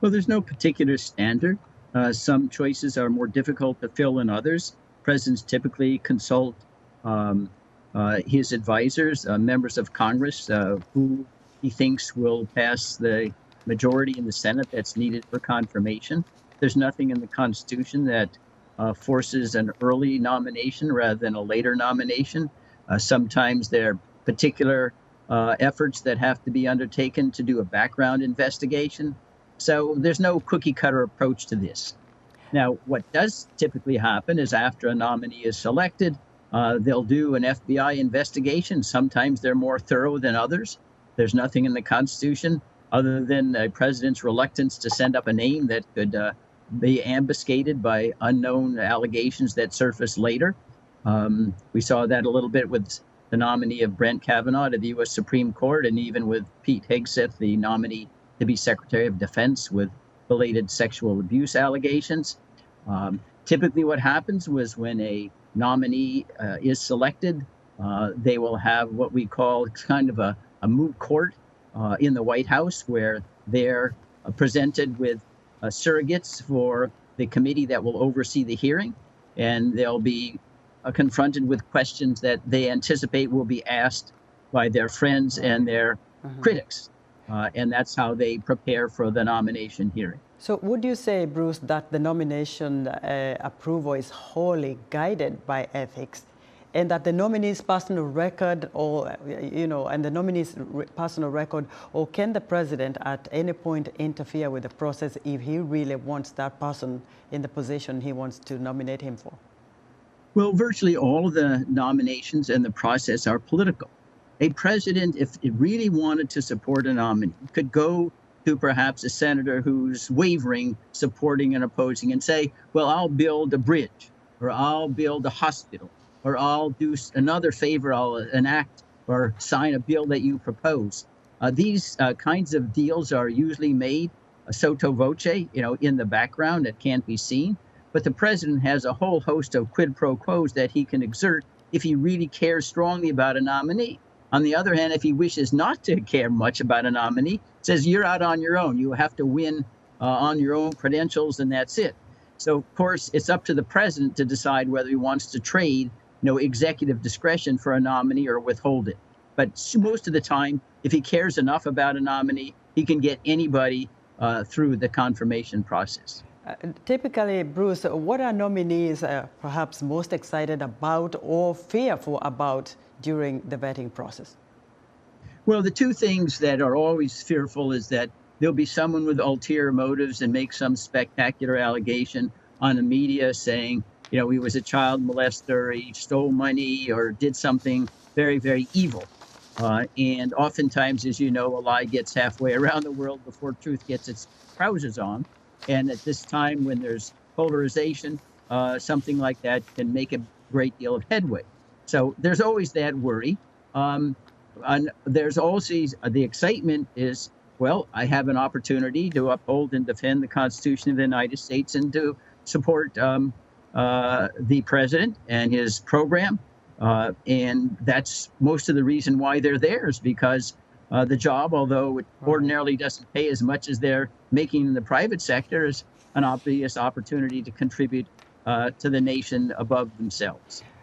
Well, there's no particular standard. Some choices are more difficult to fill than others. Presidents typically consult um, his advisors, members of Congress, who he thinks will pass the majority in the Senate that's needed for confirmation. There's nothing in the Constitution that forces an early nomination rather than a later nomination. Sometimes there are particular efforts that have to be undertaken to do a background investigation. So there's no cookie cutter approach to this. Now, what does typically happen is after a nominee is selected, they'll do an FBI investigation. Sometimes they're more thorough than others. There's nothing in the Constitution other than a president's reluctance to send up a name that could be ambuscaded by unknown allegations that surface later. We saw that a little bit with the nominee of Brett Kavanaugh to the U.S. Supreme Court, and even with Pete Hegseth, the nominee to be Secretary of Defense, with related sexual abuse allegations. Typically what happens was when a nominee is selected, they will have what we call kind of a moot court in the White House, where they're presented with surrogates for the committee that will oversee the hearing, and they'll be confronted with questions that they anticipate will be asked by their friends and their critics. And that's how they prepare for the nomination hearing. So would you say, Bruce, that the nomination approval is wholly guided by ethics, and that the nominee's personal record, or or can the president at any point interfere with the process if he really wants that person in the position he wants to nominate him for? Well, virtually all of the nominations and the process are political. A president, if it really wanted to support a nominee, could go to perhaps a senator who's wavering, supporting and opposing, and say, well, I'll build a bridge, or I'll build a hospital, or I'll do another favor, I'll enact or sign a bill that you propose. These kinds of deals are usually made sotto voce, in the background that can't be seen. But the president has a whole host of quid pro quos that he can exert if he really cares strongly about a nominee. On the other hand, if he wishes not to care much about a nominee, says you're out on your own. You have to win on your own credentials, and that's it. So, of course, it's up to the president to decide whether he wants to trade, executive discretion for a nominee or withhold it. But most of the time, if he cares enough about a nominee, he can get anybody through the confirmation process. Typically, Bruce, what are nominees perhaps most excited about or fearful about during the vetting process? Well, the two things that are always fearful is that there'll be someone with ulterior motives and make some spectacular allegation on the media saying, he was a child molester, he stole money, or did something very, very evil. And oftentimes, as you know, a lie gets halfway around the world before truth gets its trousers on. And at this time, when there's polarization, something like that can make a great deal of headway. So there's always that worry. And there's also the excitement is, well, I have an opportunity to uphold and defend the Constitution of the United States and to support the president and his program. And that's most of the reason why they're there, is because the job, although it ordinarily doesn't pay as much as they're making in the private sector, is an obvious opportunity to contribute to the nation above themselves.